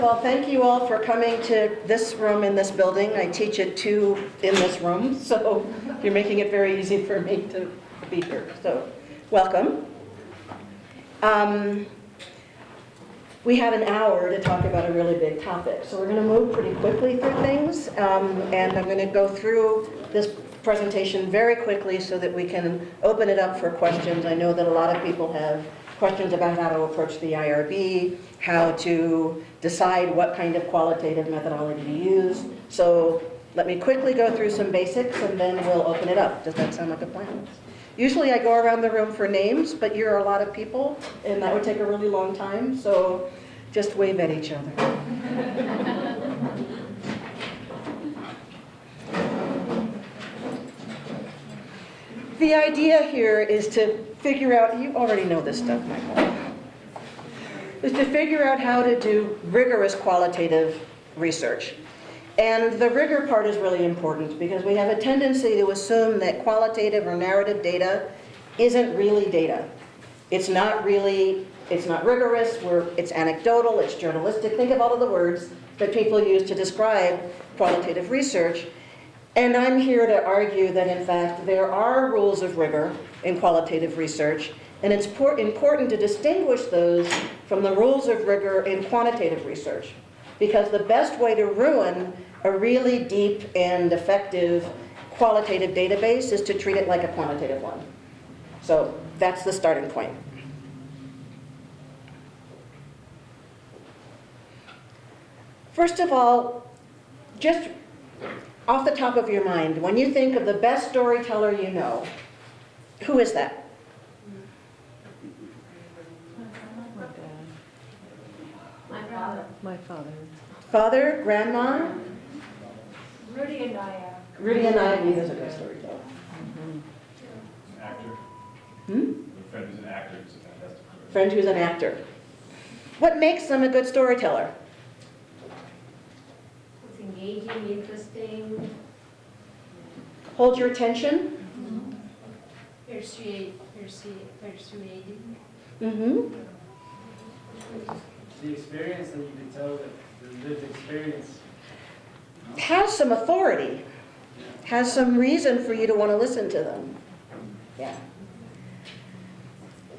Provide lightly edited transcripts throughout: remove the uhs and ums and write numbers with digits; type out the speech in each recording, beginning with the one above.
all, thank you all for coming to this room in this building. I teach at 2 in this room, so you're making it very easy for me to be here. So, welcome. We had an hour to talk about a really big topic, so we're going to move pretty quickly through things, and I'm going to go through this presentation very quickly so that we can open it up for questions. I know that a lot of people have questions about how to approach the IRB, how to decide what kind of qualitative methodology to use. So let me quickly go through some basics and then we'll open it up. Does that sound like a plan? Usually I go around the room for names, but you're a lot of people and that would take a really long time, so just wave at each other. The idea here is to figure out, you already know this stuff, Michael, is to figure out how to do rigorous qualitative research. And the rigor part is really important because we have a tendency to assume that qualitative or narrative data isn't really data. It's not rigorous, it's anecdotal, it's journalistic. Think of all of the words that people use to describe qualitative research. And I'm here to argue that, in fact, there are rules of rigor in qualitative research, and it's important to distinguish those from the rules of rigor in quantitative research, because the best way to ruin a really deep and effective qualitative database is to treat it like a quantitative one. So that's the starting point. First of all, just off the top of your mind, when you think of the best storyteller you know, who is that? My father. My father. Father, grandma? Rudy and I. Rudy and I, he is a good storyteller. An actor. A friend who's an actor who's a fantastic storyteller. Friend who's an actor. What makes them a good storyteller? It's engaging, interesting. Hold your attention. Persuading. Mm-hmm. The experience that you can tell that the lived experience. Has some authority. Has some reason for you to want to listen to them. Yeah.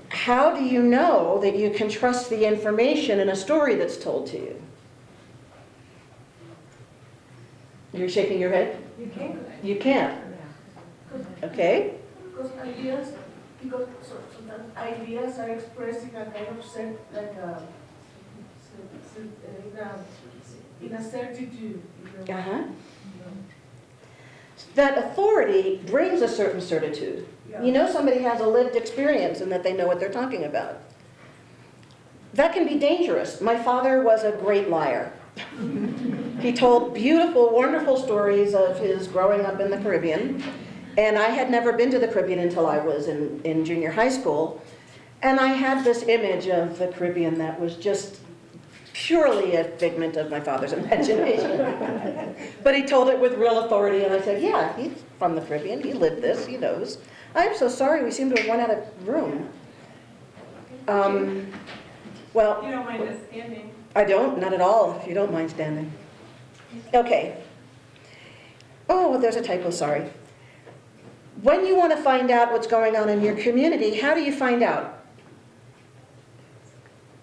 How do you know that you can trust the information in a story that's told to you? You're shaking your head? You can. You can't. Okay? Because sometimes ideas are expressed in a kind of in a certitude. Uh-huh. That authority brings a certain certitude. Yeah. You know somebody has a lived experience and that they know what they're talking about. That can be dangerous. My father was a great liar. He told beautiful, wonderful stories of his growing up in the Caribbean. And I had never been to the Caribbean until I was in junior high school. And I had this image of the Caribbean that was just purely a figment of my father's imagination. But he told it with real authority, and I said, yeah, he's from the Caribbean, he lived this, he knows. I'm so sorry, we seem to have run out of room. Well, You don't mind us standing? I don't, not at all, if you don't mind standing. Okay. Oh, there's a typo, sorry. When you want to find out what's going on in your community, how do you find out?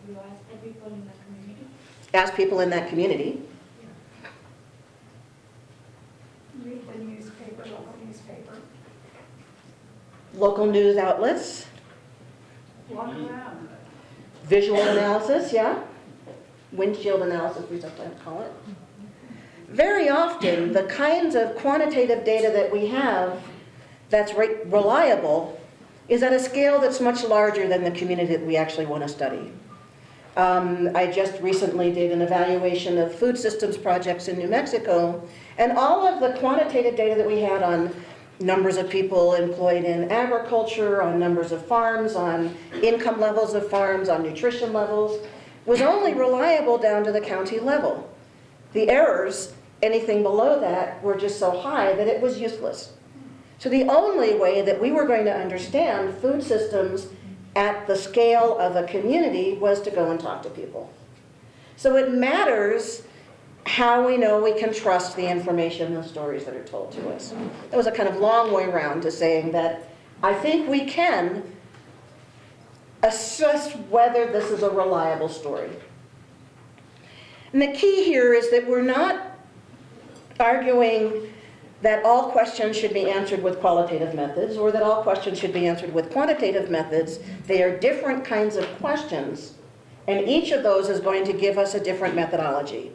You ask the people in the community. Ask people in that community. Read the newspaper, local newspaper. Local news outlets. Walk around. Visual analysis, yeah? Windshield analysis, we sometimes call it. Very often, the kinds of quantitative data that we have that's reliable is at a scale that's much larger than the community that we actually want to study. I just recently did an evaluation of food systems projects in New Mexico, and all of the quantitative data that we had on numbers of people employed in agriculture, on numbers of farms, on income levels of farms, on nutrition levels, was only reliable down to the county level. The errors, anything below that, were just so high that it was useless. So the only way that we were going to understand food systems at the scale of a community was to go and talk to people. So it matters how we know we can trust the information and the stories that are told to us. That was a kind of long way around to saying that I think we can assess whether this is a reliable story. And the key here is that we're not arguing that all questions should be answered with qualitative methods or that all questions should be answered with quantitative methods. They are different kinds of questions, and each of those is going to give us a different methodology.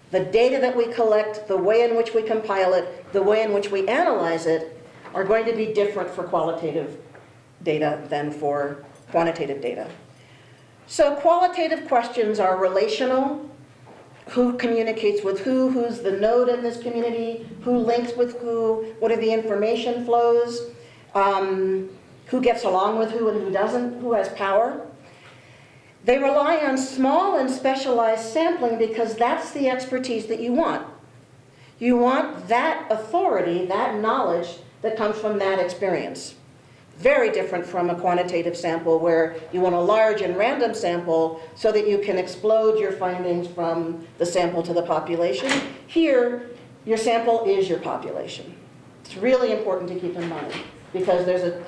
The data that we collect, the way in which we compile it, the way in which we analyze it are going to be different for qualitative data than for quantitative data. So qualitative questions are relational. Who communicates with who? Who's the node in this community? Who links with who? What are the information flows? Who gets along with who and who doesn't? Who has power? They rely on small and specialized sampling because that's the expertise that you want. You want that authority, that knowledge that comes from that experience. Very different from a quantitative sample where you want a large and random sample so that you can explode your findings from the sample to the population. Here, your sample is your population. It's really important to keep in mind because there's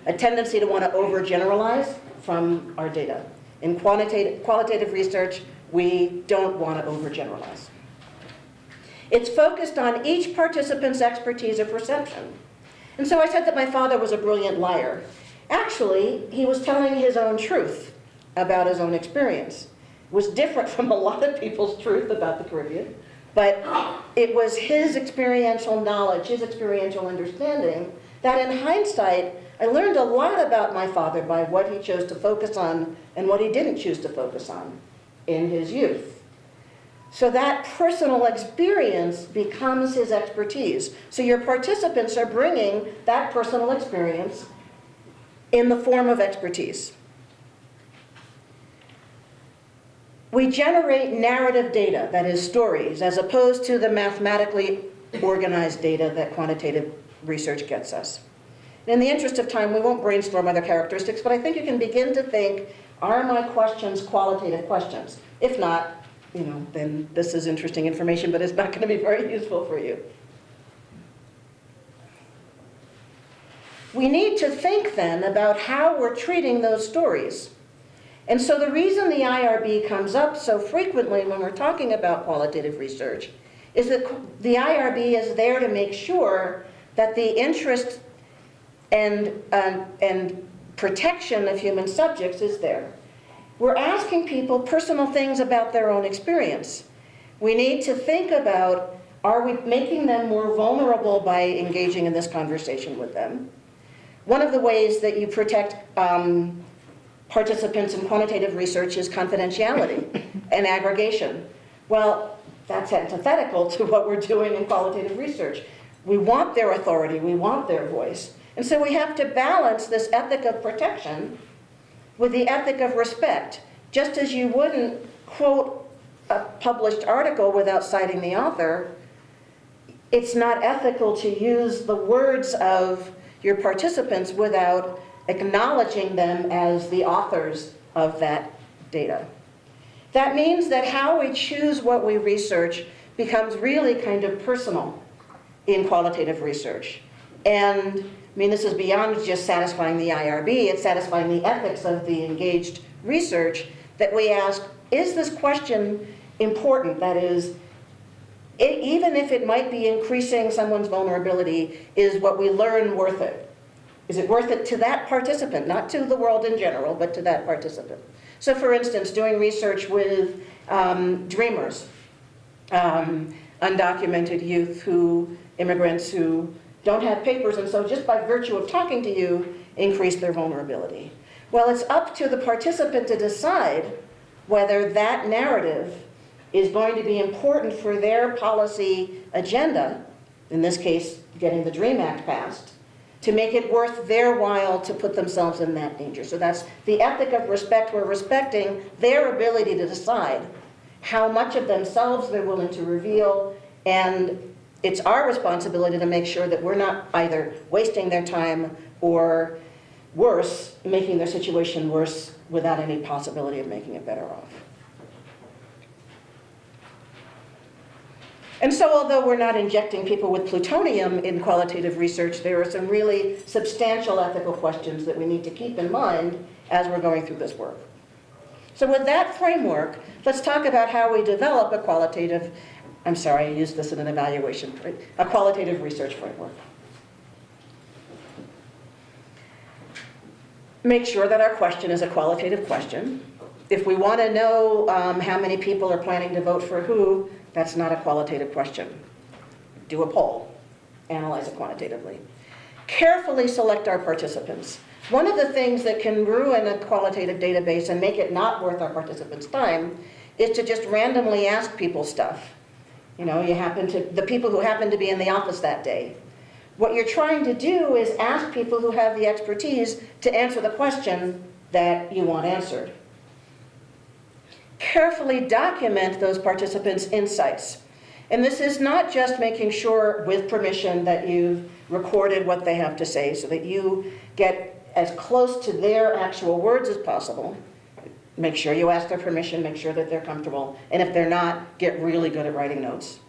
a tendency to want to overgeneralize from our data. In qualitative research, we don't want to overgeneralize. It's focused on each participant's expertise or perception. And so I said that my father was a brilliant liar. Actually, he was telling his own truth about his own experience. It was different from a lot of people's truth about the Caribbean, but it was his experiential knowledge, his experiential understanding, that in hindsight, I learned a lot about my father by what he chose to focus on and what he didn't choose to focus on in his youth. So that personal experience becomes his expertise. So your participants are bringing that personal experience in the form of expertise. We generate narrative data, that is stories, as opposed to the mathematically organized data that quantitative research gets us. In the interest of time, we won't brainstorm other characteristics, but I think you can begin to think, are my questions qualitative questions? If not, then this is interesting information, but it's not going to be very useful for you. We need to think then about how we're treating those stories. And so the reason the IRB comes up so frequently when we're talking about qualitative research is that the IRB is there to make sure that the interest and protection of human subjects is there. We're asking people personal things about their own experience. We need to think about, are we making them more vulnerable by engaging in this conversation with them? One of the ways that you protect participants in quantitative research is confidentiality and aggregation. Well, that's antithetical to what we're doing in qualitative research. We want their authority, we want their voice. And so we have to balance this ethic of protection with the ethic of respect. Just as you wouldn't quote a published article without citing the author, it's not ethical to use the words of your participants without acknowledging them as the authors of that data. That means that how we choose what we research becomes really kind of personal in qualitative research. And this is beyond just satisfying the IRB, it's satisfying the ethics of the engaged research that we ask, is this question important? That is, even if it might be increasing someone's vulnerability, is what we learn worth it? Is it worth it to that participant, not to the world in general, but to that participant? So for instance, doing research with dreamers, undocumented youth immigrants who don't have papers, and so just by virtue of talking to you, increase their vulnerability. Well, it's up to the participant to decide whether that narrative is going to be important for their policy agenda, in this case, getting the DREAM Act passed, to make it worth their while to put themselves in that danger. So that's the ethic of respect. We're respecting their ability to decide how much of themselves they're willing to reveal, and it's our responsibility to make sure that we're not either wasting their time or worse, making their situation worse without any possibility of making it better off. And so although we're not injecting people with plutonium in qualitative research, there are some really substantial ethical questions that we need to keep in mind as we're going through this work. So with that framework, let's talk about how we develop a qualitative, I'm sorry, I used this in an evaluation, a qualitative research framework. Make sure that our question is a qualitative question. If we want to know how many people are planning to vote for who, that's not a qualitative question. Do a poll, analyze it quantitatively. Carefully select our participants. One of the things that can ruin a qualitative database and make it not worth our participants' time is to just randomly ask people stuff. You know, the people who happen to be in the office that day. What you're trying to do is ask people who have the expertise to answer the question that you want answered. Carefully document those participants' insights. And this is not just making sure, with permission, that you've recorded what they have to say so that you get as close to their actual words as possible. Make sure you ask their permission, make sure that they're comfortable, and if they're not, get really good at writing notes.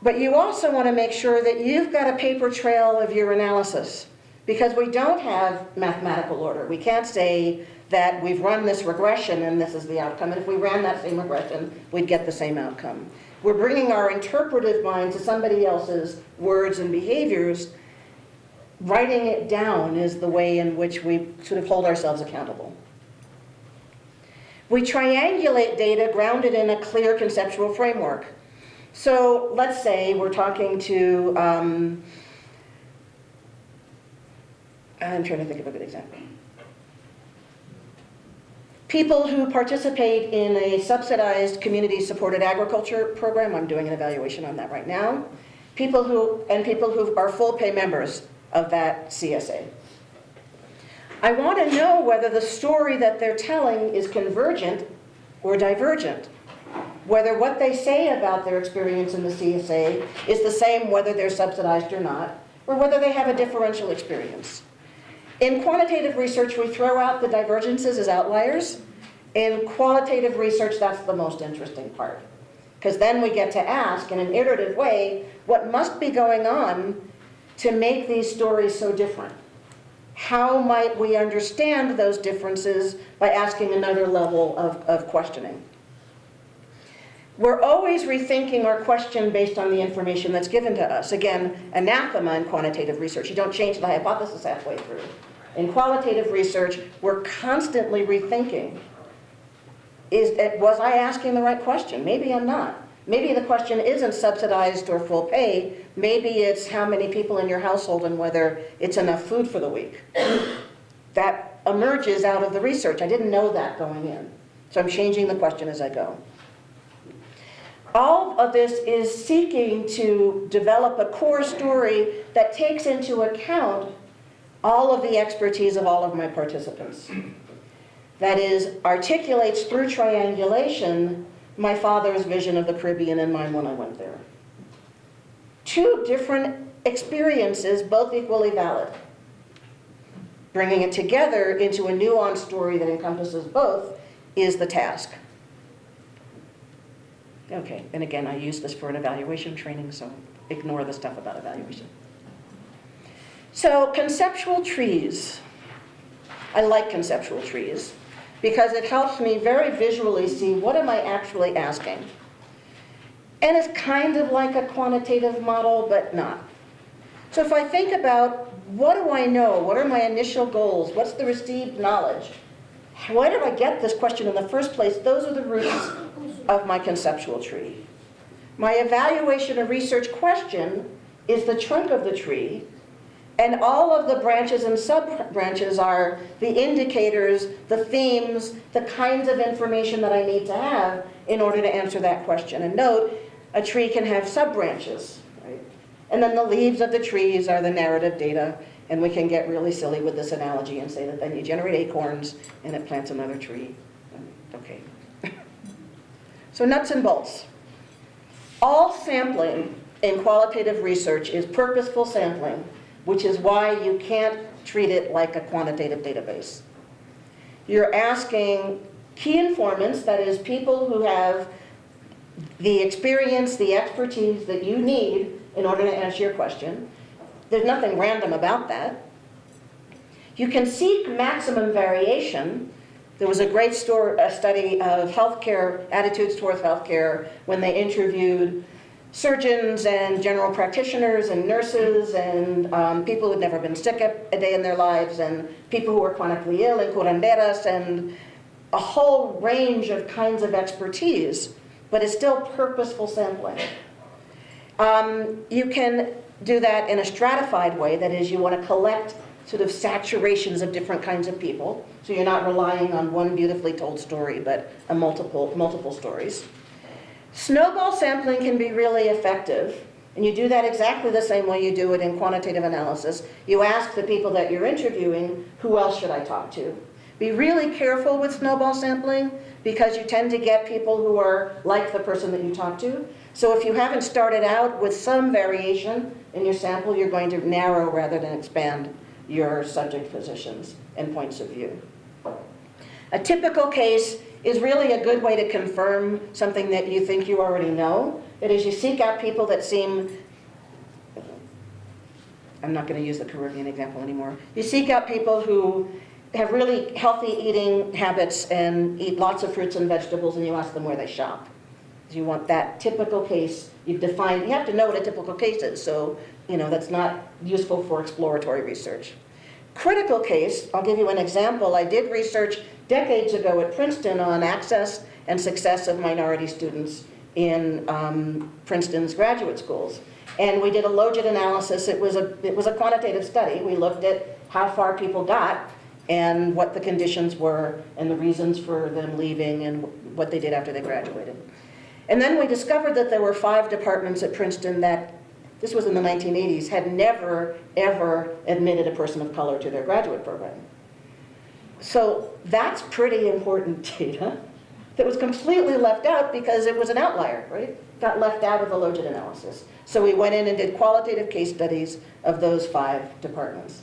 But you also want to make sure that you've got a paper trail of your analysis, because we don't have mathematical order. We can't say that we've run this regression and this is the outcome, and if we ran that same regression, we'd get the same outcome. We're bringing our interpretive mind to somebody else's words and behaviors. Writing it down is the way in which we sort of hold ourselves accountable. We triangulate data grounded in a clear conceptual framework. So let's say we're talking to, I'm trying to think of a good example. People who participate in a subsidized community-supported agriculture program. I'm doing an evaluation on that right now. People who are full pay members of that CSA. I want to know whether the story that they're telling is convergent or divergent. Whether what they say about their experience in the CSA is the same whether they're subsidized or not, or whether they have a differential experience. In quantitative research, we throw out the divergences as outliers. In qualitative research, that's the most interesting part. Because then we get to ask, in an iterative way, what must be going on to make these stories so different? How might we understand those differences by asking another level of questioning? We're always rethinking our question based on the information that's given to us. Again, anathema in quantitative research. You don't change the hypothesis halfway through. In qualitative research, we're constantly rethinking. Was I asking the right question? Maybe I'm not. Maybe the question isn't subsidized or full pay. Maybe it's how many people in your household and whether it's enough food for the week. That emerges out of the research. I didn't know that going in. So I'm changing the question as I go. All of this is seeking to develop a core story that takes into account all of the expertise of all of my participants. That is, articulates through triangulation my father's vision of the Caribbean and mine when I went there. Two different experiences, both equally valid. Bringing it together into a nuanced story that encompasses both is the task. Okay, and again, I use this for an evaluation training, so ignore the stuff about evaluation. So, conceptual trees. I like conceptual trees because it helps me very visually see what am I actually asking. And it's kind of like a quantitative model, but not. So if I think about what do I know, what are my initial goals, what's the received knowledge, why did I get this question in the first place, those are the roots of my conceptual tree. My evaluation and research question is the trunk of the tree, and all of the branches and sub-branches are the indicators, the themes, the kinds of information that I need to have in order to answer that question. And note, a tree can have sub-branches, right? And then the leaves of the trees are the narrative data, and we can get really silly with this analogy and say that then you generate acorns and it plants another tree. Okay. So nuts and bolts. All sampling in qualitative research is purposeful sampling, which is why you can't treat it like a quantitative database. You're asking key informants, that is people who have the experience, the expertise that you need in order to answer your question. There's nothing random about that. You can seek maximum variation. There was a great study of healthcare, attitudes towards healthcare, when they interviewed surgeons and general practitioners and nurses and people who'd never been sick a day in their lives, and people who were chronically ill, and curanderas, and a whole range of kinds of expertise, but it's still purposeful sampling. You can do that in a stratified way. That is, you want to collect sort of saturations of different kinds of people, so you're not relying on one beautifully told story, but multiple stories. Snowball sampling can be really effective, and you do that exactly the same way you do it in quantitative analysis. You ask the people that you're interviewing, who else should I talk to? Be really careful with snowball sampling, because you tend to get people who are like the person that you talk to. So if you haven't started out with some variation in your sample, you're going to narrow rather than expand your subject positions and points of view. A typical case is really a good way to confirm something that you think you already know. That is, you seek out people that seem, I'm not going to use the Caribbean example anymore. You seek out people who have really healthy eating habits and eat lots of fruits and vegetables, and you ask them where they shop. You want that typical case. You've defined, you have to know what a typical case is, so that's not useful for exploratory research. Critical case, I'll give you an example. I did research decades ago at Princeton on access and success of minority students in Princeton's graduate schools. And we did a logit analysis. It was a quantitative study. We looked at how far people got and what the conditions were and the reasons for them leaving and what they did after they graduated. And then we discovered that there were 5 departments at Princeton that, this was in the 1980s, had never, ever admitted a person of color to their graduate program. So that's pretty important data that was completely left out because it was an outlier, right? Got left out of the logit analysis. So we went in and did qualitative case studies of those 5 departments.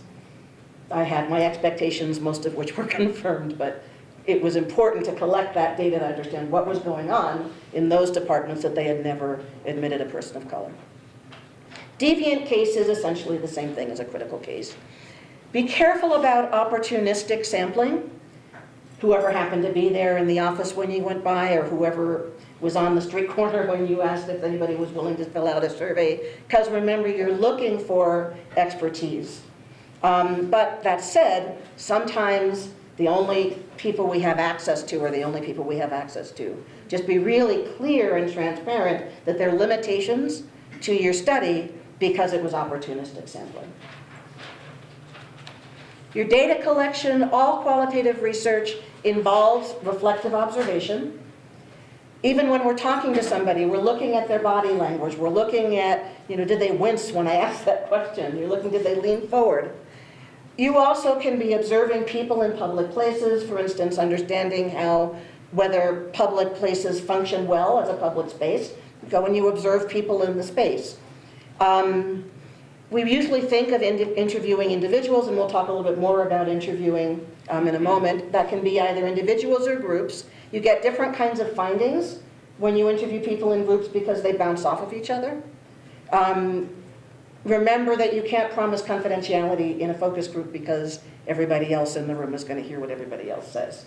I had my expectations, most of which were confirmed, but it was important to collect that data to understand what was going on in those departments that they had never admitted a person of color. Deviant case is essentially the same thing as a critical case. Be careful about opportunistic sampling. Whoever happened to be there in the office when you went by, or whoever was on the street corner when you asked if anybody was willing to fill out a survey, because remember, you're looking for expertise. But that said, sometimes the only people we have access to are the only people we have access to. Just be really clear and transparent that there are limitations to your study because it was opportunistic sampling. Your data collection, all qualitative research involves reflective observation. Even when we're talking to somebody, we're looking at their body language. We're looking at, did they wince when I asked that question? You're looking, did they lean forward? You also can be observing people in public places, for instance, understanding whether public places function well as a public space. Go and you observe people in the space. We usually think of interviewing individuals, and we'll talk a little bit more about interviewing in a moment. That can be either individuals or groups. You get different kinds of findings when you interview people in groups because they bounce off of each other. Remember that you can't promise confidentiality in a focus group because everybody else in the room is going to hear what everybody else says.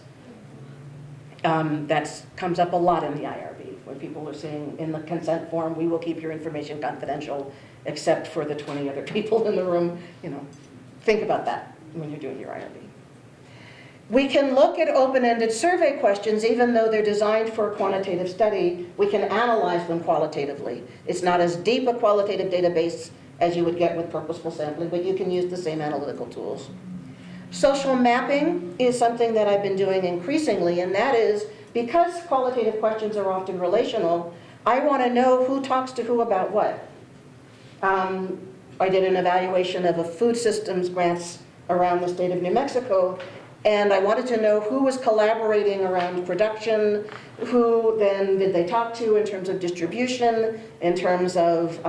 That comes up a lot in the IRB, when people are saying in the consent form, we will keep your information confidential except for the 20 other people in the room. Think about that when you're doing your IRB. We can look at open-ended survey questions, even though they're designed for a quantitative study. We can analyze them qualitatively. It's not as deep a qualitative database as you would get with purposeful sampling, but you can use the same analytical tools. Social mapping is something that I've been doing increasingly, and that is because qualitative questions are often relational, I want to know who talks to who about what. I did an evaluation of a food systems grants around the state of New Mexico, and I wanted to know who was collaborating around production, who then did they talk to in terms of distribution, in terms of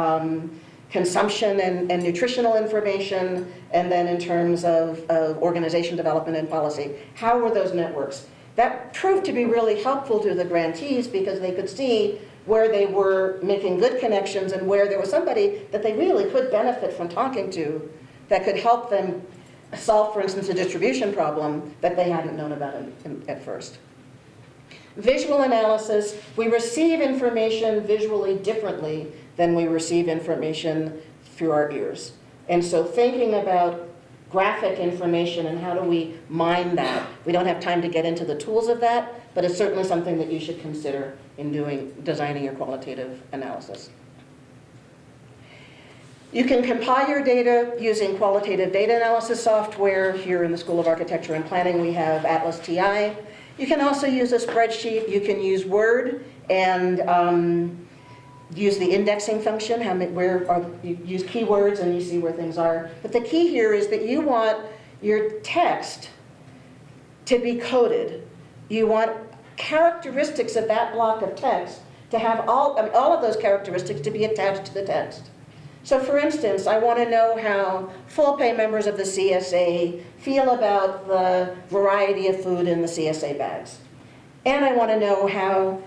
consumption and nutritional information, and then in terms of organization development and policy. How were those networks? That proved to be really helpful to the grantees because they could see where they were making good connections and where there was somebody that they really could benefit from talking to that could help them solve, for instance, a distribution problem that they hadn't known about at first. Visual analysis, we receive information visually differently than we receive information through our ears. And so thinking about graphic information and how do we mine that, we don't have time to get into the tools of that, but it's certainly something that you should consider in designing your qualitative analysis. You can compile your data using qualitative data analysis software. Here in the School of Architecture and Planning, we have Atlas TI. You can also use a spreadsheet. You can use Word and use the indexing function. You use keywords and you see where things are. But the key here is that you want your text to be coded. You want characteristics of that block of text to have all of those characteristics to be attached to the text. So for instance, I want to know how full pay members of the CSA feel about the variety of food in the CSA bags. And I want to know how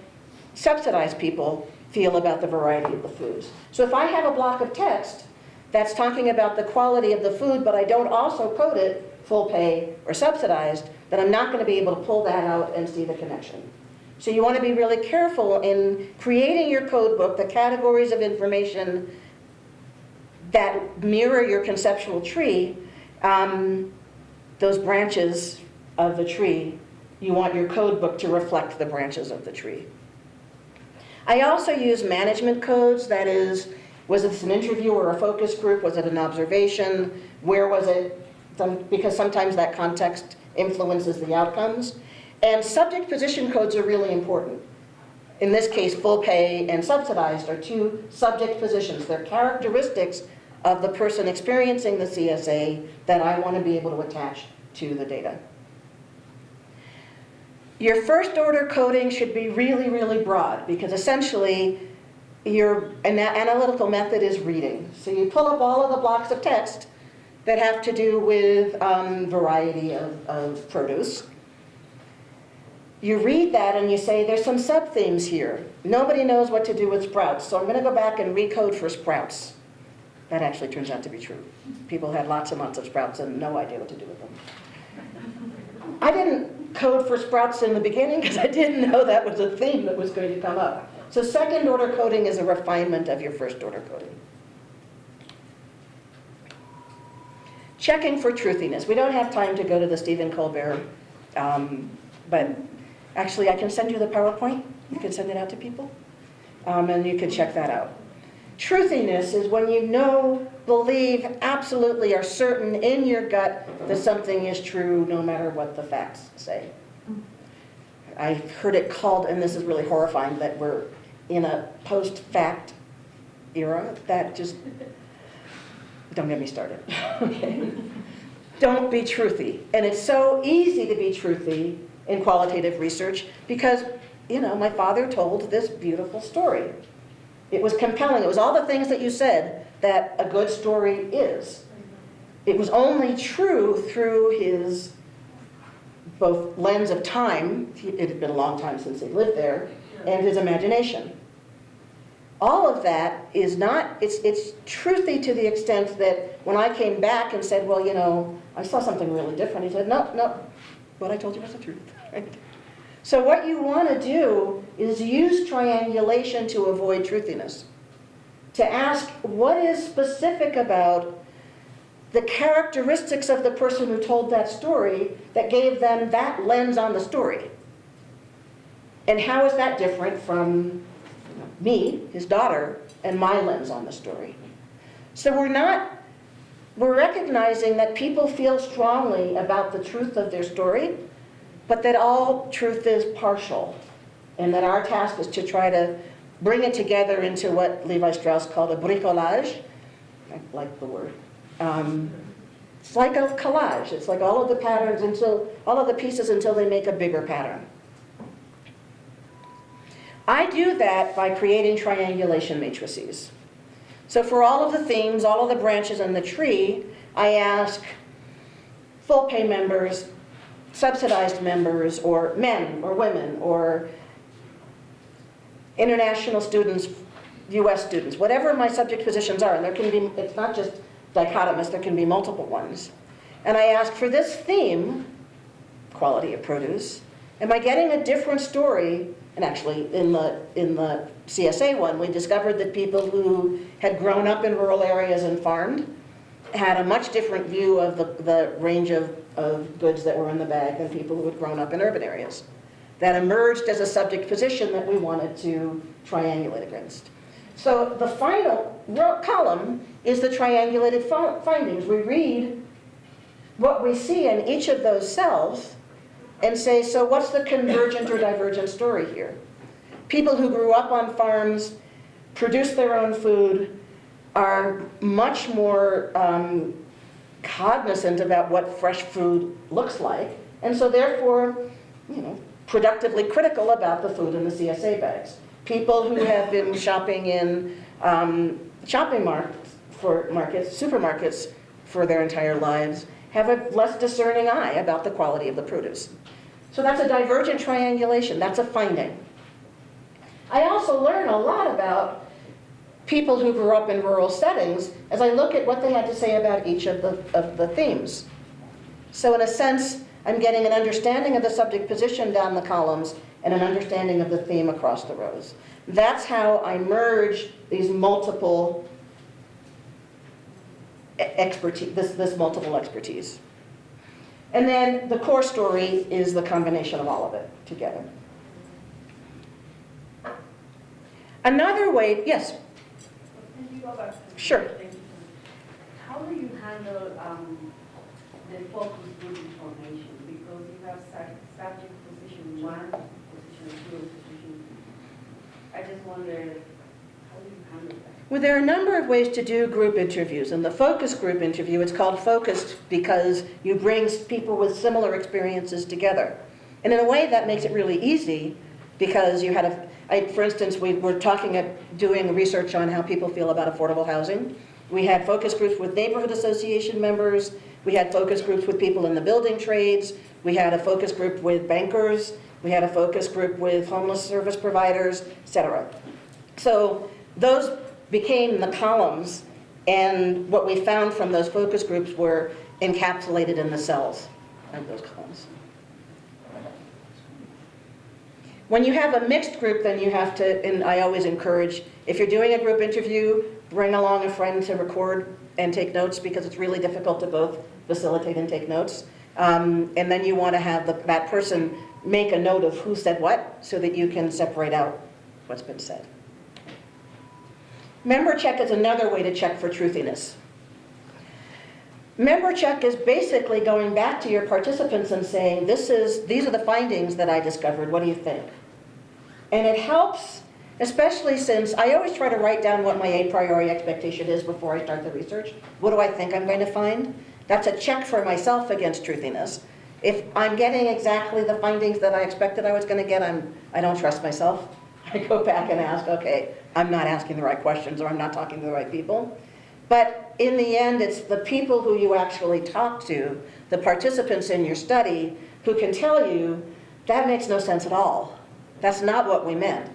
subsidized people feel about the variety of the foods. So if I have a block of text that's talking about the quality of the food, but I don't also code it full pay or subsidized, then I'm not going to be able to pull that out and see the connection. So you want to be really careful in creating your code book, the categories of information that mirror your conceptual tree, those branches of the tree. You want your code book to reflect the branches of the tree. I also use management codes. That is, was this an interview or a focus group? Was it an observation? Where was it? Because sometimes that context influences the outcomes. And subject position codes are really important. In this case, full pay and subsidized are two subject positions. They're characteristics of the person experiencing the CSA that I want to be able to attach to the data. Your first order coding should be really, really broad because essentially your analytical method is reading. So you pull up all of the blocks of text that have to do with variety of produce. You read that and you say, there's some sub-themes here. Nobody knows what to do with sprouts, so I'm going to go back and recode for sprouts. That actually turns out to be true. People had lots and lots of sprouts and no idea what to do with them. I didn't code for sprouts in the beginning because I didn't know that was a theme that was going to come up. So second order coding is a refinement of your first order coding. Checking for truthiness. We don't have time to go to the Stephen Colbert, but actually I can send you the PowerPoint. You can send it out to people and you can check that out. Truthiness is when you believe, absolutely are certain in your gut that something is true no matter what the facts say. I've heard it called, and this is really horrifying, that we're in a post-fact era. That just, don't get me started. Okay. Don't be truthy. And it's so easy to be truthy in qualitative research because, my father told this beautiful story. It was compelling. It was all the things that you said that a good story is. It was only true through his both lens of time, it had been a long time since he lived there, and his imagination. All of that is not, it's truthy to the extent that when I came back and said, well, I saw something really different, he said, no, what I told you was the truth. Right? So what you want to do is use triangulation to avoid truthiness. To ask what is specific about the characteristics of the person who told that story that gave them that lens on the story. And how is that different from me, his daughter, and my lens on the story? So we're recognizing that people feel strongly about the truth of their story, but that all truth is partial, and that our task is to try to bring it together into what Levi Strauss called a bricolage. I like the word. It's like a collage. It's like all of the patterns all of the pieces until they make a bigger pattern. I do that by creating triangulation matrices. So for all of the themes, all of the branches in the tree, I ask full pay members, subsidized members, or men or women, international students, US students, whatever my subject positions are, and there can be, it's not just dichotomous, there can be multiple ones. And I ask, for this theme, quality of produce, am I getting a different story? And actually, in the CSA one, we discovered that people who had grown up in rural areas and farmed had a much different view of the range of goods that were in the bag than people who had grown up in urban areas. That emerged as a subject position that we wanted to triangulate against. So the final column is the triangulated findings. We read what we see in each of those cells and say, so what's the convergent or divergent story here? People who grew up on farms, produce their own food, are much more cognizant about what fresh food looks like, and so therefore, productively critical about the food in the CSA bags. People who have been shopping in supermarkets for their entire lives have a less discerning eye about the quality of the produce. So that's a divergent triangulation, that's a finding. I also learn a lot about people who grew up in rural settings as I look at what they had to say about each of the themes. So in a sense, I'm getting an understanding of the subject position down the columns and an understanding of the theme across the rows. That's how I merge these multiple expertise, this multiple expertise. And then the core story is the combination of all of it together. Another way, yes? Can you go back? Sure. How do you handle the focus group information? Because you have subject position 1, position 2, position 3. I just wonder, how do you handle that? Well, there are a number of ways to do group interviews. In the focus group interview, it's called focused because you bring people with similar experiences together. And in a way, that makes it really easy because you had for instance, we were doing research on how people feel about affordable housing. We had focus groups with neighborhood association members. We had focus groups with people in the building trades. We had a focus group with bankers. We had a focus group with homeless service providers, et cetera. So those became the columns, and what we found from those focus groups were encapsulated in the cells of those columns. When you have a mixed group, then you have to, and I always encourage, if you're doing a group interview, bring along a friend to record and take notes because it's really difficult to both facilitate and take notes. And then you want to have that person make a note of who said what so that you can separate out what's been said. Member check is another way to check for truthiness. Member check is basically going back to your participants and saying, these are the findings that I discovered, what do you think? And it helps, especially since I always try to write down what my a priori expectation is before I start the research. What do I think I'm going to find? That's a check for myself against truthiness. If I'm getting exactly the findings that I expected I was going to get, I don't trust myself. I go back and ask, okay, I'm not asking the right questions or I'm not talking to the right people. But in the end, it's the people who you actually talk to, the participants in your study, who can tell you, that makes no sense at all. That's not what we meant.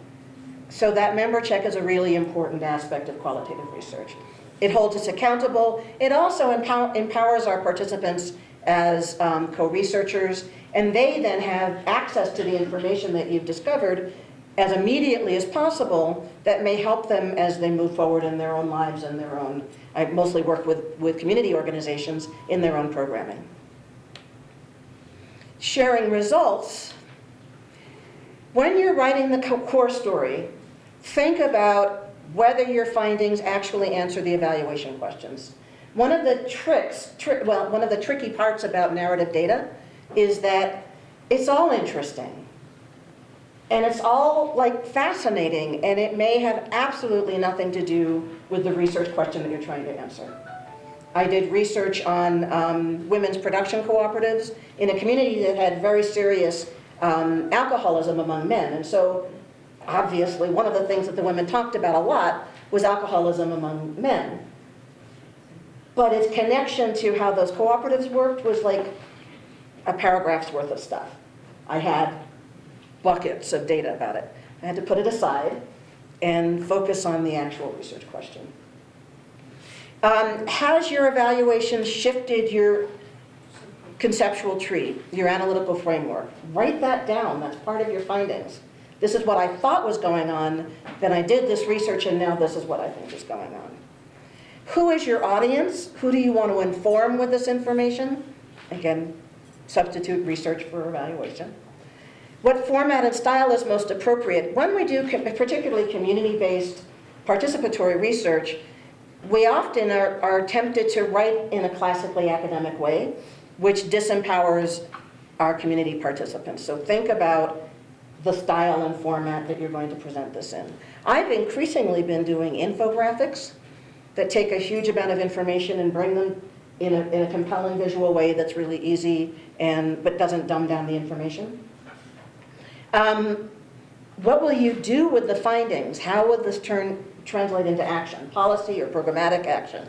So that member check is a really important aspect of qualitative research. It holds us accountable. It also empowers our participants as co-researchers, and they then have access to the information that you've discovered as immediately as possible that may help them as they move forward in their own lives and their own, I mostly work with community organizations in their own programming. Sharing results. When you're writing the core story, think about whether your findings actually answer the evaluation questions. One of the one of the tricky parts about narrative data is that it's all interesting. And it's all like fascinating, and it may have absolutely nothing to do with the research question that you're trying to answer. I did research on women's production cooperatives in a community that had very serious alcoholism among men. And so obviously one of the things that the women talked about a lot was alcoholism among men. But its connection to how those cooperatives worked was like a paragraph's worth of stuff. I had buckets of data about it. I had to put it aside and focus on the actual research question. Has your evaluation shifted your conceptual tree, your analytical framework? Write that down. That's part of your findings. This is what I thought was going on, then I did this research, and now this is what I think is going on. Who is your audience? Who do you want to inform with this information? Again, substitute research for evaluation. What format and style is most appropriate? When we do particularly community-based participatory research, we often are tempted to write in a classically academic way, which disempowers our community participants. So think about the style and format that you're going to present this in. I've increasingly been doing infographics that take a huge amount of information and bring them in a compelling visual way that's really easy but doesn't dumb down the information. What will you do with the findings? How will this translate into action, policy or programmatic action?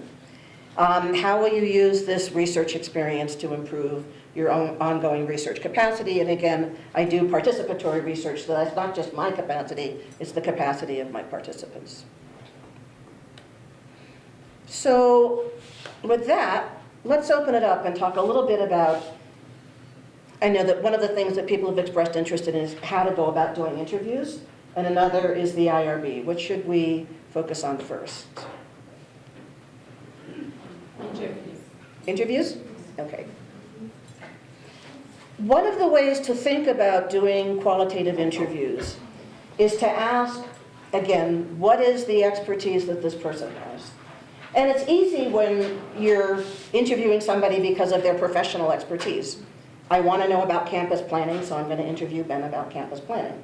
How will you use this research experience to improve your own ongoing research capacity? And again, I do participatory research, so that's not just my capacity, it's the capacity of my participants. So with that, let's open it up and talk a little bit about, I know that one of the things that people have expressed interest in is how to go about doing interviews, and another is the IRB. What should we focus on first? Interviews. Interviews? Okay. One of the ways to think about doing qualitative interviews is to ask, again, what is the expertise that this person has? And it's easy when you're interviewing somebody because of their professional expertise. I want to know about campus planning, so I'm going to interview Ben about campus planning.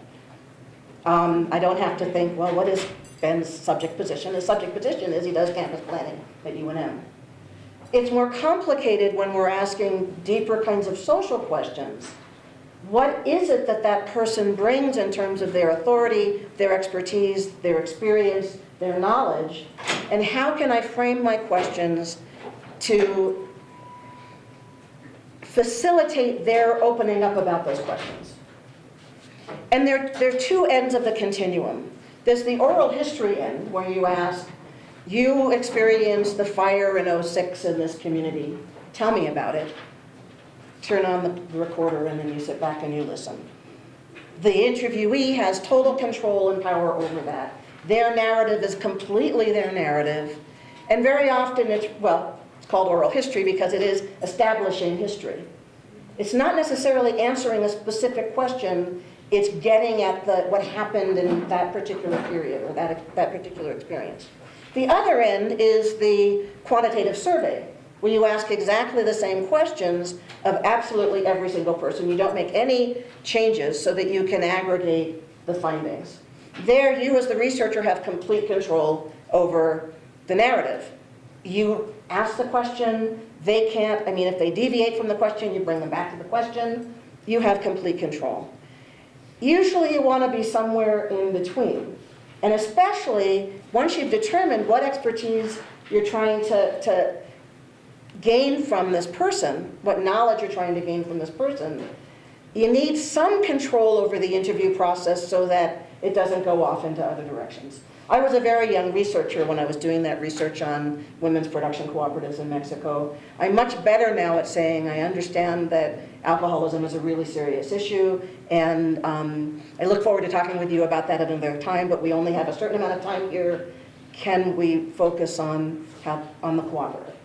I don't have to think, well, what is Ben's subject position? His subject position is he does campus planning at UNM. It's more complicated when we're asking deeper kinds of social questions. What is it that that person brings in terms of their authority, their expertise, their experience, their knowledge, and how can I frame my questions to facilitate their opening up about those questions? And there are two ends of the continuum. There's the oral history end, where you ask, you experienced the fire in '06 in this community. Tell me about it. Turn on the recorder, and then you sit back and you listen. The interviewee has total control and power over that. Their narrative is completely their narrative. And very often it's called oral history because it is establishing history. It's not necessarily answering a specific question. It's getting at what happened in that particular period or that particular experience. The other end is the quantitative survey, where you ask exactly the same questions of absolutely every single person. You don't make any changes so that you can aggregate the findings. There, you as the researcher have complete control over the narrative. You ask the question, they can't, if they deviate from the question, you bring them back to the question. You have complete control. Usually you want to be somewhere in between. And especially once you've determined what expertise you're trying to gain from this person, what knowledge you're trying to gain from this person, you need some control over the interview process so that it doesn't go off into other directions. I was a very young researcher when I was doing that research on women's production cooperatives in Mexico. I'm much better now at saying I understand that alcoholism is a really serious issue, and I look forward to talking with you about that at another time, but we only have a certain amount of time here. Can we focus on the cooperative?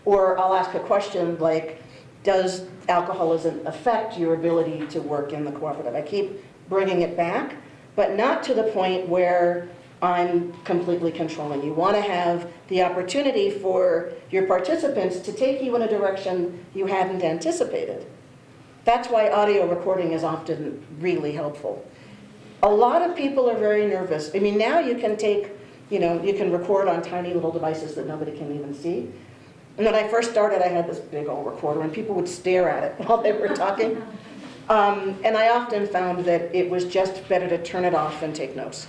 Or I'll ask a question like, does alcoholism affect your ability to work in the cooperative? I keep bringing it back, but not to the point where I'm completely controlling. You want to have the opportunity for your participants to take you in a direction you hadn't anticipated. That's why audio recording is often really helpful. A lot of people are very nervous. Now you can you can record on tiny little devices that nobody can even see. And when I first started, I had this big old recorder, and people would stare at it while they were talking. And I often found that it was just better to turn it off and take notes.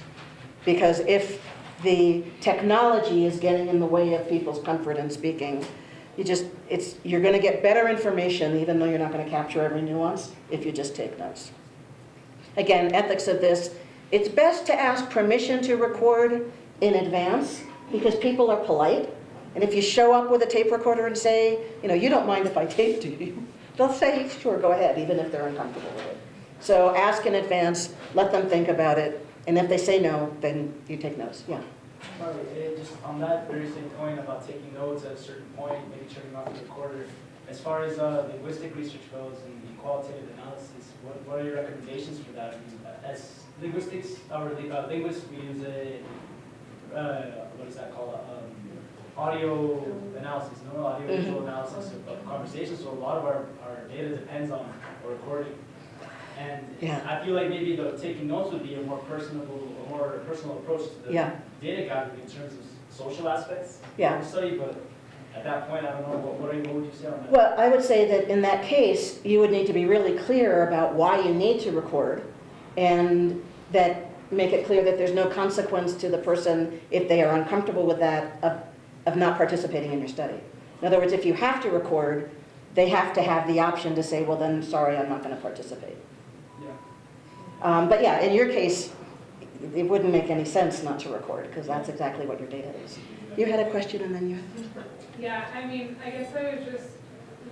Because if the technology is getting in the way of people's comfort in speaking, you're going to get better information, even though you're not going to capture every nuance, if you just take notes. Again, ethics of this It's best to ask permission to record in advance because people are polite. And if you show up with a tape recorder and say, you don't mind if I tape to you, they'll say, sure, go ahead, even if they're uncomfortable with it. So ask in advance, let them think about it, and if they say no, then you take notes. Yeah. Sorry, just on that very same point about taking notes at a certain point, maybe turning off the recorder, as far as linguistic research goes and qualitative analysis, what are your recommendations for that? I mean, as linguistics, or linguists, we use what is that called? Audio analysis, audio visual analysis of conversations. So a lot of our data depends on a recording. And I feel like maybe taking notes would be a more personal approach to the data gathering in terms of social aspects of the study. But at that point, I don't know, what would you say on that? Well, I would say that in that case, you would need to be really clear about why you need to record, and that make it clear that there's no consequence to the person if they are uncomfortable with that of not participating in your study. In other words, if you have to record, they have to have the option to say, well then, sorry, I'm not going to participate. But yeah, in your case, it wouldn't make any sense not to record because that's exactly what your data is. You had a question and then you had... Yeah, I mean, I guess I was just,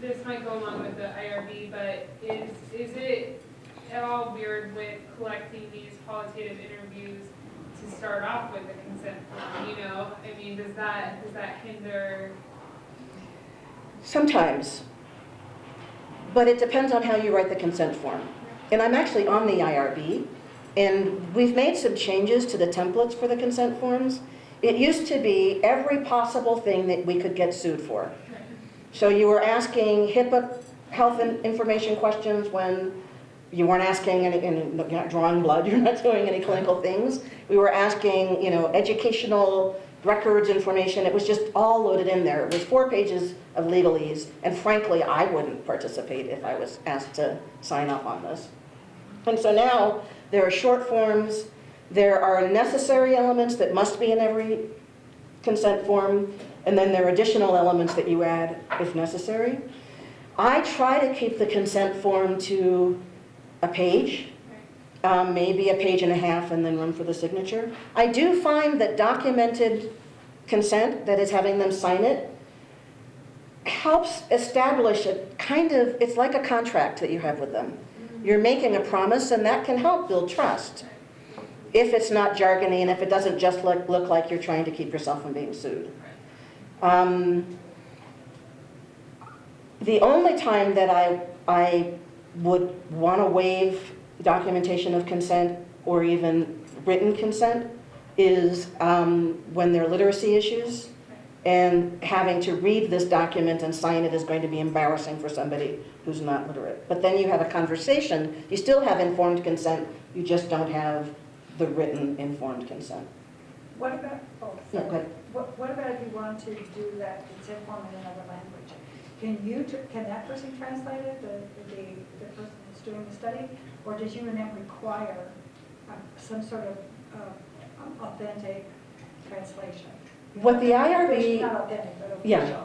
this might go along with the IRB, but is it at all weird with collecting these qualitative interviews to start off with a consent form, I mean, does that hinder? Sometimes, but it depends on how you write the consent form. And I'm actually on the IRB, and we've made some changes to the templates for the consent forms. It used to be every possible thing that we could get sued for. So you were asking HIPAA health and information questions when you weren't asking any, you're not drawing blood, you're not doing any clinical things. We were asking, educational records information. It was just all loaded in there. It was 4 pages of legalese, and frankly, I wouldn't participate if I was asked to sign off on this. And so now there are short forms. There are necessary elements that must be in every consent form, and then there are additional elements that you add if necessary. I try to keep the consent form to a page, maybe a page and a half, and then room for the signature. I do find that documented consent, that is having them sign it, helps establish a kind of, it's like a contract that you have with them. You're making a promise, and that can help build trust. If it's not jargony and if it doesn't just look like you're trying to keep yourself from being sued. The only time that I would want to waive documentation of consent or even written consent is when there are literacy issues, and having to read this document and sign it is going to be embarrassing for somebody who's not literate. But then you have a conversation, you still have informed consent, you just don't have the written informed consent. What about, No, go ahead. what about if you want to do that consent form in another language? Can that person translate it, the person that's doing the study? Or does UNM require some sort of authentic translation? What the IRB, Not authentic, but official. yeah.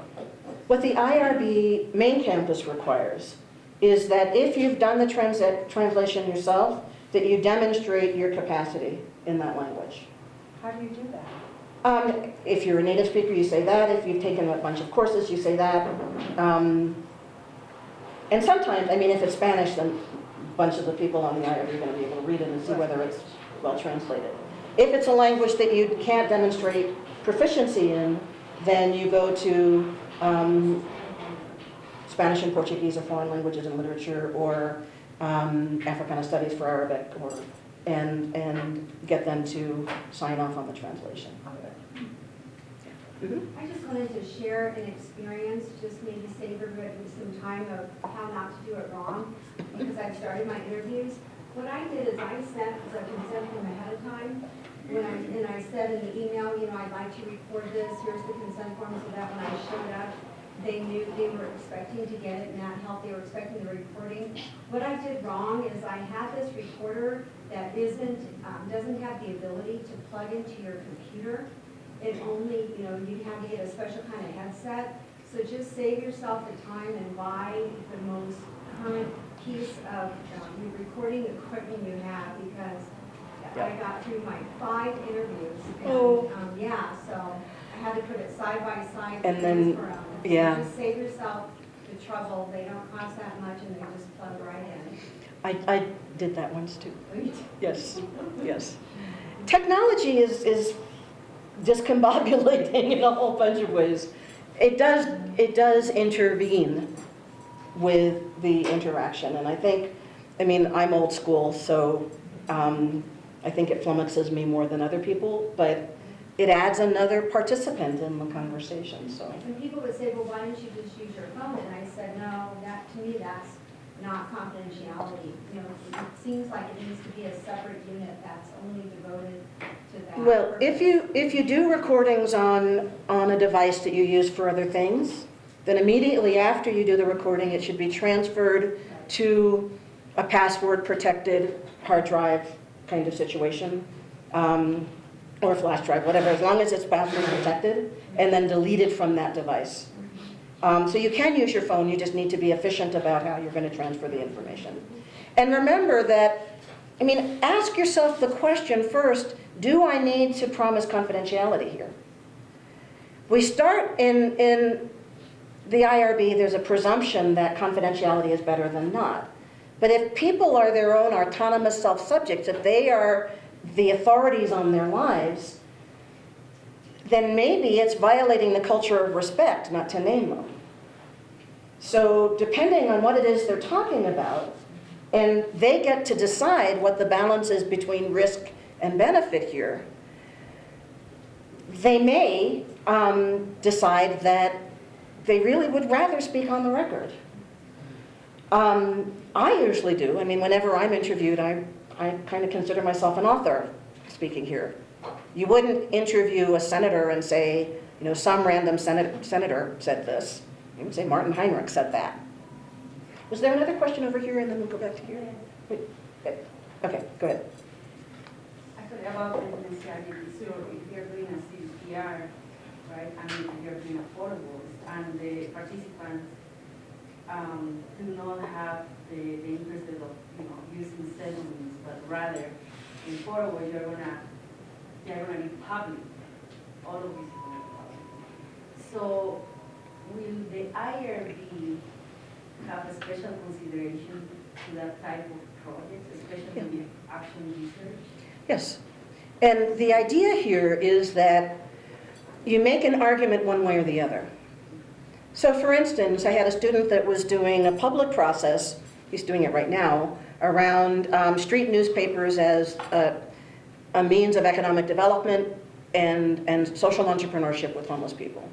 What the IRB main campus requires is that if you've done the translation yourself, that you demonstrate your capacity in that language. How do you do that? If you're a native speaker, you say that. If you've taken a bunch of courses, you say that. And sometimes, I mean, if it's Spanish, then a bunch of the people on the IRB are going to be able to read it and see whether it's well translated. If it's a language that you can't demonstrate proficiency in, then you go to Spanish and Portuguese or foreign languages and literature, or Africana Studies for Arabic, and get them to sign off on the translation. I just wanted to share an experience, just maybe save everybody some time of how not to do it wrong, because I've started my interviews. What I did is I sent the consent form ahead of time, and I said in the email, I'd like to record this, here's the consent form, so that when I showed up, they knew they were expecting to get it, and that helped, they were expecting the recording. What I did wrong is I had this recorder that doesn't have the ability to plug into your computer. It only, you have to get a special kind of headset. So just save yourself the time and buy the most current piece of recording equipment you have, because I got through my 5 interviews. And, Oh. yeah, so I had to put it side by side. And then, for 'em. yeah. So just save yourself the trouble. They don't cost that much and they just plug right in. I did that once too. Right? Yes, yes. Technology is discombobulating in a whole bunch of ways. It does intervene with the interaction, and I mean, I'm old school, so I think it flummoxes me more than other people, but it adds another participant in the conversation, so. And people would say, well, why don't you just use your phone? And I said, no, to me, that's not confidentiality. You know, it seems like it needs to be a separate unit that's only devoted to that. Well, purpose. if you do recordings on a device that you use for other things, then immediately after you do the recording, it should be transferred to a password-protected hard drive kind of situation, or a flash drive, whatever, as long as it's password protected, and then deleted from that device. So you can use your phone, you just need to be efficient about how you're going to transfer the information. And remember that, I mean, ask yourself the question first, do I need to promise confidentiality here? We start in the IRB, there's a presumption that confidentiality is better than not. But if people are their own autonomous self-subjects, if they are the authorities on their lives, then maybe it's violating the culture of respect not to name them. So depending on what it is they're talking about, and they get to decide what the balance is between risk and benefit here, they may decide that they really would rather speak on the record. I usually do. I mean, whenever I'm interviewed, I kind of consider myself an author speaking here. You wouldn't interview a senator and say, you know, some random senator said this. You would say Martin Heinrich said that. Was there another question over here, and then we'll go back to here? Wait, okay, go ahead. Actually, about confidentiality, so if you're doing a CDPR, right, and if you're doing affordables, and the participants do not have the interest of, you know, using pseudonyms, but rather in affordables, they're gonna be public. All of this is gonna be public. So will the IRB have a special consideration to that type of project, especially with action research? Yes. And the idea here is that you make an argument one way or the other. So for instance, I had a student that was doing a public process, he's doing it right now, around street newspapers as a means of economic development and social entrepreneurship with homeless people.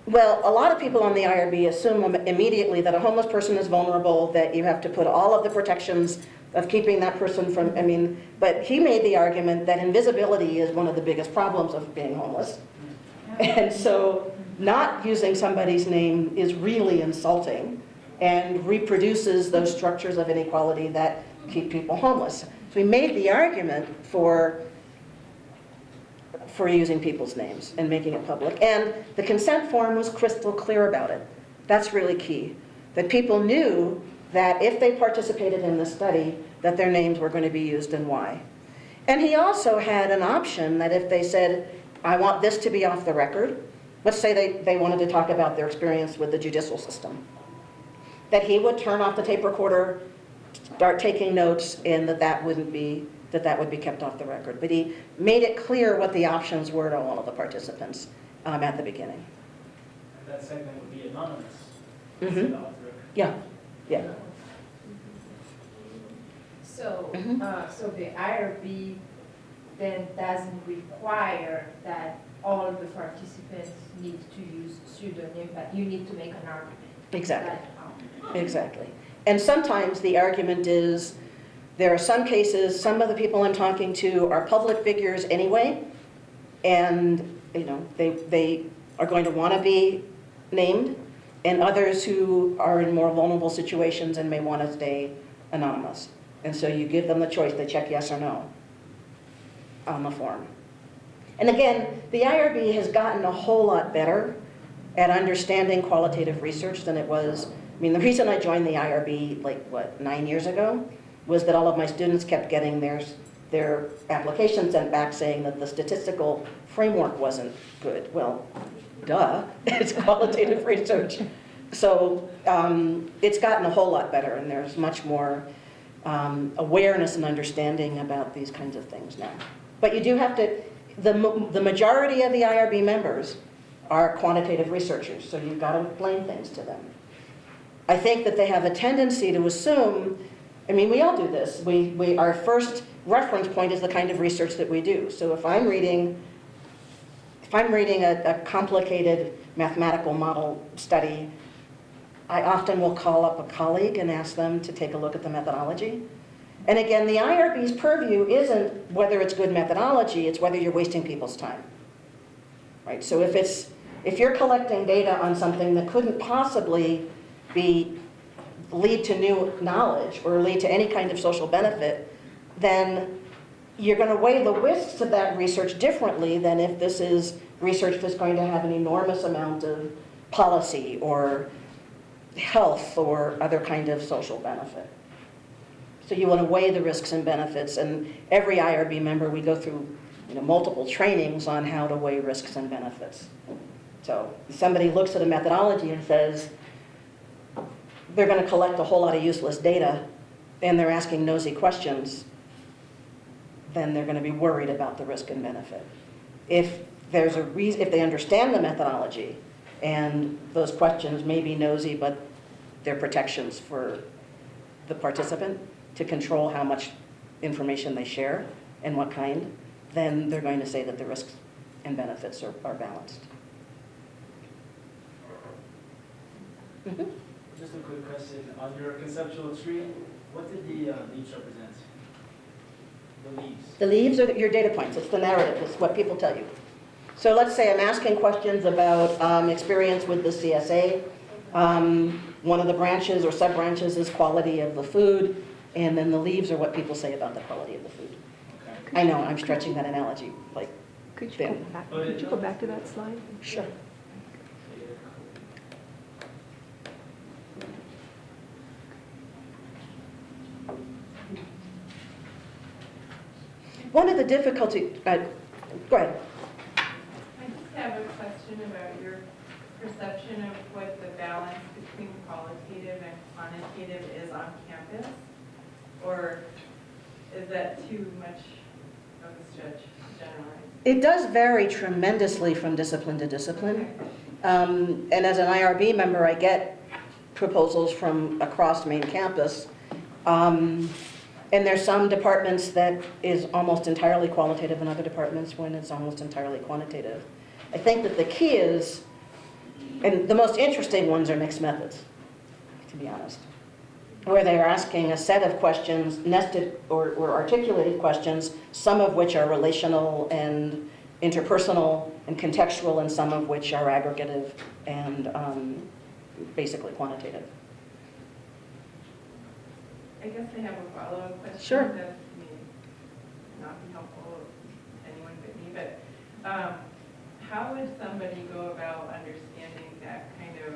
Well, a lot of people on the IRB assume immediately that a homeless person is vulnerable, that you have to put all of the protections of keeping that person from, I mean, but he made the argument that invisibility is one of the biggest problems of being homeless. And so not using somebody's name is really insulting and reproduces those structures of inequality that keep people homeless. So we made the argument for using people's names and making it public. And the consent form was crystal clear about it. That's really key. That people knew that if they participated in the study, that their names were going to be used and why. And he also had an option that if they said, I want this to be off the record, let's say they wanted to talk about their experience with the judicial system, that he would turn off the tape recorder, start taking notes, and that would be kept off the record. But he made it clear what the options were to all of the participants at the beginning. And that segment would be anonymous. Mm-hmm. Yeah, yeah. So, Mhm. so the IRB then doesn't require that all of the participants need to use pseudonym, but you need to make an argument. Exactly. That, Exactly. And sometimes the argument is, there are some cases, some of the people I'm talking to are public figures anyway, and you know, they are going to want to be named, and others who are in more vulnerable situations and may want to stay anonymous. And so you give them the choice, they check yes or no on the form. And again, the IRB has gotten a whole lot better at understanding qualitative research than it was. I mean, the reason I joined the IRB, like, what, 9 years ago, was that all of my students kept getting their their application sent back saying that the statistical framework wasn't good. Well, duh, it's qualitative research. So it's gotten a whole lot better, and there's much more awareness and understanding about these kinds of things now. But you do have to, the majority of the IRB members are quantitative researchers, so you've got to explain things to them. I think that they have a tendency to assume, I mean, we all do this. Our first reference point is the kind of research that we do. So if I'm reading a complicated mathematical model study, I often will call up a colleague and ask them to take a look at the methodology. And again, the IRB's purview isn't whether it's good methodology, it's whether you're wasting people's time. Right? So if you're collecting data on something that couldn't possibly lead to new knowledge or lead to any kind of social benefit, then you're going to weigh the risks of that research differently than if this is research that's going to have an enormous amount of policy or health or other kind of social benefit. So you want to weigh the risks and benefits, and every IRB member, we go through multiple trainings on how to weigh risks and benefits. So if somebody looks at a methodology and says they're going to collect a whole lot of useless data and they're asking nosy questions, then they're going to be worried about the risk and benefit. If there's a reason, if they understand the methodology and those questions may be nosy, but they're protections for the participant to control how much information they share and what kind, then they're going to say that the risks and benefits are balanced. Mm-hmm. Just a quick question. On your conceptual tree, what did the leaves represent? The leaves. The leaves are your data points. It's the narrative. It's what people tell you. So let's say I'm asking questions about experience with the CSA. One of the branches or sub-branches is quality of the food, and then the leaves are what people say about the quality of the food. Okay. I know, I'm stretching that analogy like Could you thin. go back to that slide? Sure. One of the difficulties, go ahead. I just have a question about your perception of what the balance between qualitative and quantitative is on campus, or is that too much of a stretch to generalize? It does vary tremendously from discipline to discipline. And as an IRB member, I get proposals from across main campus. And there's some departments that is almost entirely qualitative and other departments when it's almost entirely quantitative. I think that the key is, and the most interesting ones are mixed methods, to be honest, where they are asking a set of questions, nested or articulated questions, some of which are relational and interpersonal and contextual, and some of which are aggregative and basically quantitative. I guess I have a follow-up question. Sure. That may not be helpful to anyone but me, but how would somebody go about understanding that kind of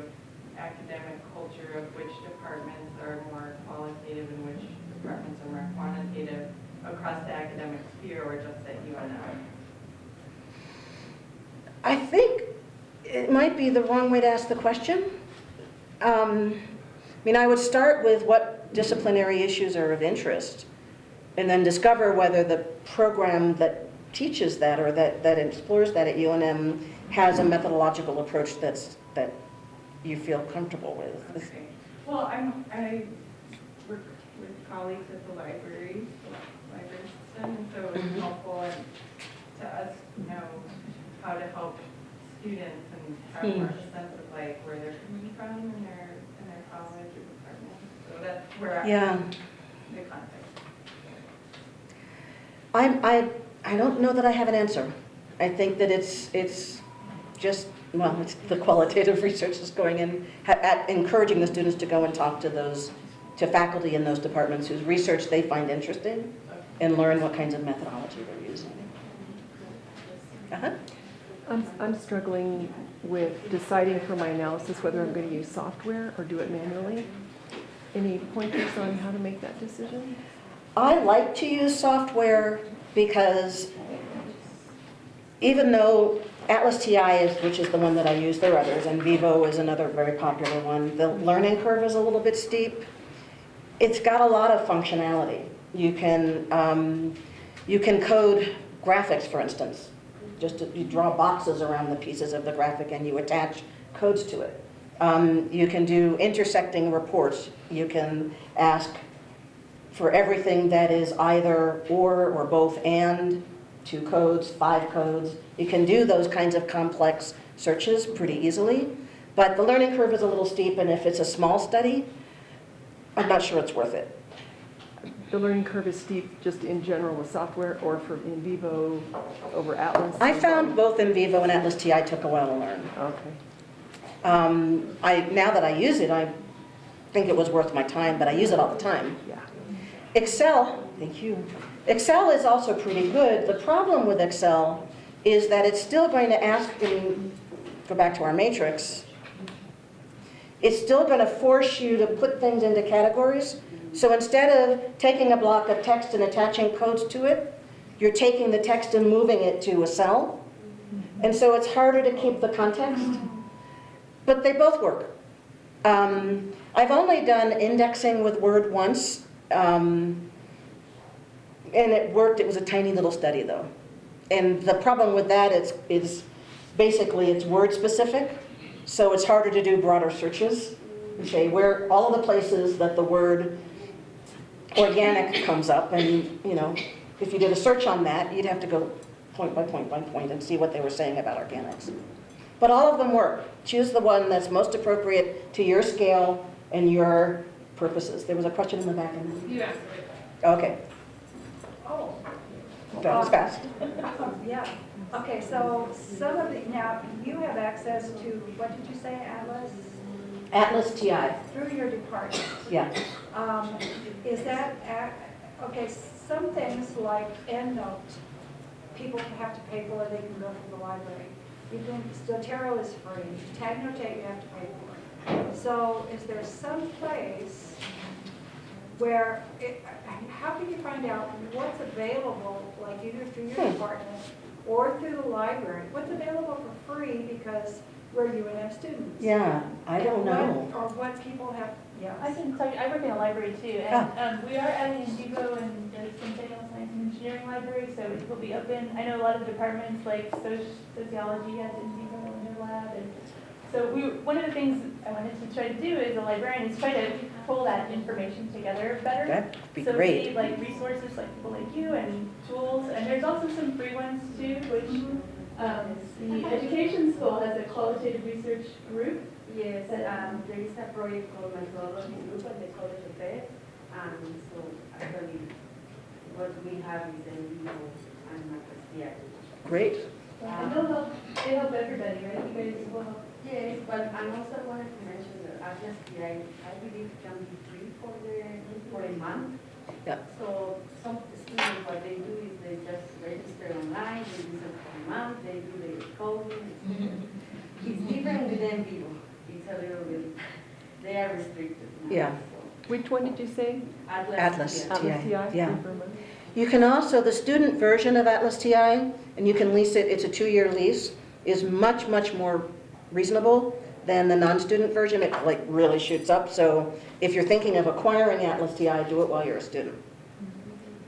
academic culture of which departments are more qualitative and which departments are more quantitative across the academic sphere, or just at UNM? I think it might be the wrong way to ask the question. I mean, I would start with what disciplinary issues are of interest, and then discover whether the program that teaches that or that explores that at UNM has a methodological approach that you feel comfortable with. Okay. Well, I work with colleagues at the library system, and so it's helpful to us to know how to help students and have more sense of where they're coming from in their college or department. So that's where the context. I don't know that I have an answer. I think that it's just, well, it's the qualitative research that's going in, at encouraging the students to go and talk to faculty in those departments whose research they find interesting and learn what kinds of methodology they're using. I'm struggling with deciding for my analysis whether I'm going to use software or do it manually. Any pointers on how to make that decision? I like to use software because even though Atlas TI is, which is the one that I use, there are others, and Vivo is another very popular one, the learning curve is a little bit steep. It's got a lot of functionality. You can code graphics, for instance. You draw boxes around the pieces of the graphic and you attach codes to it. You can do intersecting reports. You can ask for everything that is either or both and, 2 codes, 5 codes. You can do those kinds of complex searches pretty easily, but the learning curve is a little steep, and if it's a small study, I'm not sure it's worth it. The learning curve is steep just in general with software, or for in vivo over Atlas? I found both in Vivo and Atlas TI took a while to learn. Okay. Now that I use it, I think it was worth my time, but I use it all the time. Yeah. Excel, thank you. Excel is also pretty good. The problem with Excel is that it's still going to ask, and go back to our matrix, it's still going to force you to put things into categories. So instead of taking a block of text and attaching codes to it, you're taking the text and moving it to a cell. And so it's harder to keep the context. But they both work. I've only done indexing with Word once. And it worked. It was a tiny little study, though. And the problem with that is basically it's word specific, so it's harder to do broader searches. Okay, where all of the places that the word organic comes up, and if you did a search on that, you'd have to go point by point by point and see what they were saying about organics. But all of them work. Choose the one that's most appropriate to your scale and your purposes. There was a question in the back end. Yeah. Okay. Oh. That was fast. Yeah. Okay, so some of the, now you have access to, what did you say, Atlas? Atlas TI. Through your department. Yeah. Is that, okay, some things like EndNote, people have to pay for it, they can go from the library. Zotero is free. TagNotate you have to pay for. So is there some place where, how can you find out what's available, like either through your department or through the library? What's available for free because we're UNM students? Yeah, I don't know. Or what people have, yeah. I can tell you, I work in a library too, and we are adding in vivo and the Centennial Science and Engineering Library, so it will be open. I know a lot of the departments like sociology has in vivo in their lab, and so one of the things I wanted to try to do as a librarian is try to pull that information together better. That'd be so great. see like resources like people like you and tools, and there's also some free ones too, which the education school has a qualitative research group. Yes, there is a project called Methodology Group at the College of Ed, and so actually what we have is the Vivo and TI. Great. And they help everybody, right? You guys will help. Yes, but I also wanted to mention that Atlas TI, I believe, can be free for a month. Yeah. So some students, what they do is they just register online, they use it for a month, they do the coding, etc. It's different with them Vivo. It's a little bit, they are restricted now. Yeah. So. Which one did you say? Atlas Atlas TI. TI? Yeah. You can also, the student version of Atlas TI, and you can lease it, it's a 2-year lease, is much, much more reasonable than the non-student version. It like really shoots up. So if you're thinking of acquiring Atlas TI, do it while you're a student.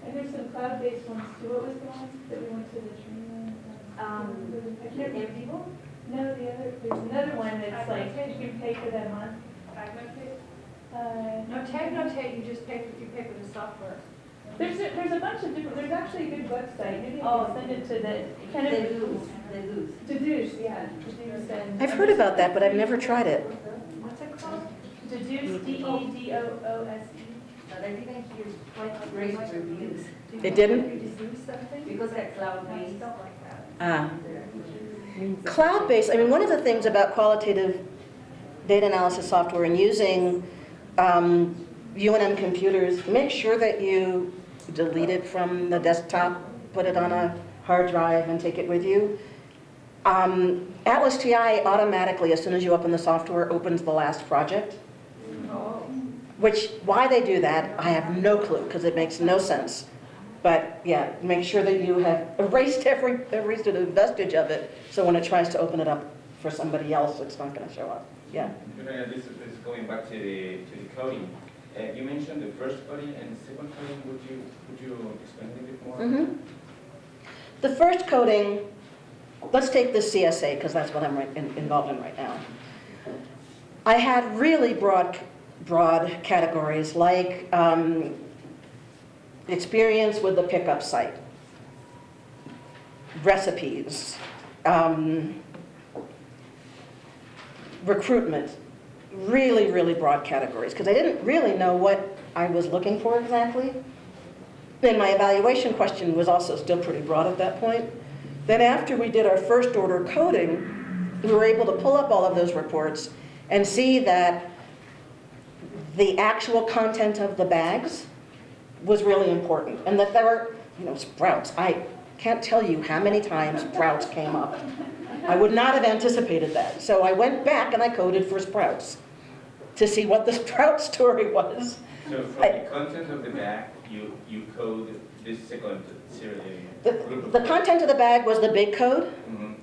And there's some cloud-based ones too. What was the one that we went to the training on? I can't remember. Vivo? No, there's another one that's like, you can pay for that month. No, TagNotate, you pay for the software. There's a bunch of different, there's actually a good website. Maybe I'll send it to the, kind of. Deduce, yeah. Deduce and. I've heard about that, but I've never tried it. What's it called? Deduce, DEDOOSE. But I didn't hear quite great reviews. It didn't? You do something? Because they're I cloud-based. don't like that. Ah. Cloud-based, I mean, one of the things about qualitative data analysis software and using UNM computers, make sure that you delete it from the desktop, put it on a hard drive and take it with you. Atlas TI automatically, as soon as you open the software, opens the last project. Oh. Why they do that, I have no clue, because it makes no sense. But yeah, make sure that you have erased every sort of vestige of it, so when it tries to open it up for somebody else, it's not going to show up. Yeah. This is going back to the coding. You mentioned the first coding and the second coding. Would you explain a little bit more? Mm-hmm. The first coding, let's take the CSA, because that's what I'm involved in right now. I had really broad categories like experience with the pickup site, recipes, recruitment, really broad categories, because I didn't really know what I was looking for exactly. Then my evaluation question was also still pretty broad at that point. Then after we did our first order coding, we were able to pull up all of those reports and see that the actual content of the bags was really important, and that there were, sprouts. I can't tell you how many times sprouts came up. I would not have anticipated that. So I went back and I coded for sprouts to see what the sprout story was. So from the content of the bag, you code this second serial. The content of the bag was the big code. Mm-hmm.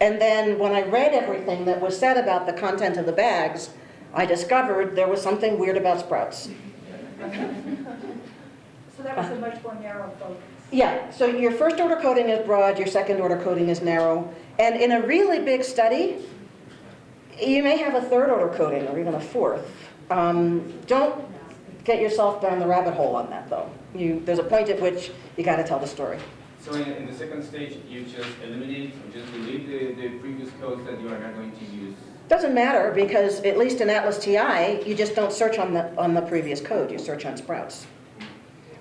And then when I read everything that was said about the content of the bags, I discovered there was something weird about sprouts. So that was a much more narrow focus. Yeah, so your first order coding is broad, your second order coding is narrow. And in a really big study, you may have a third order coding or even a fourth. Don't get yourself down the rabbit hole on that though. There's a point at which you got to tell the story. So in the second stage, you just eliminate or just delete the previous codes that you are not going to use? Doesn't matter, because at least in Atlas TI, you just don't search on the previous code, you search on sprouts.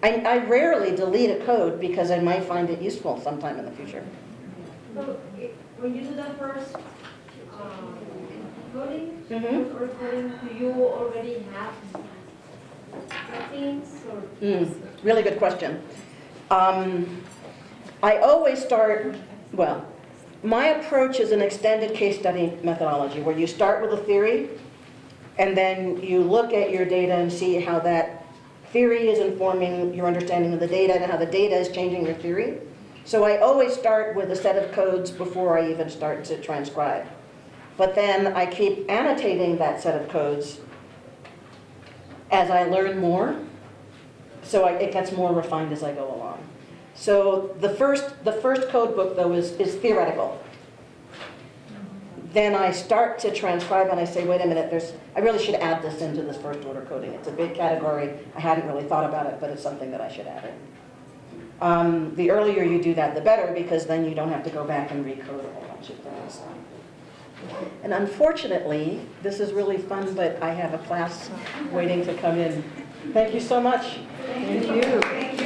I rarely delete a code because I might find it useful sometime in the future. So when you do the first coding, Mm-hmm. or coding, do you already have routines or? Really good question. I always start, my approach is an extended case study methodology where you start with a theory and then you look at your data and see how that theory is informing your understanding of the data and how the data is changing your theory. So I always start with a set of codes before I even start to transcribe. But then I keep annotating that set of codes as I learn more, so it gets more refined as I go along. So the first code book, though, is theoretical. Then I start to transcribe and I say, wait a minute, I really should add this into this first order coding. It's a big category. I hadn't really thought about it, but it's something that I should add in. The earlier you do that, the better, because then you don't have to go back and recode a whole bunch of things. And unfortunately, this is really fun, but I have a class waiting to come in. Thank you so much. Thank you.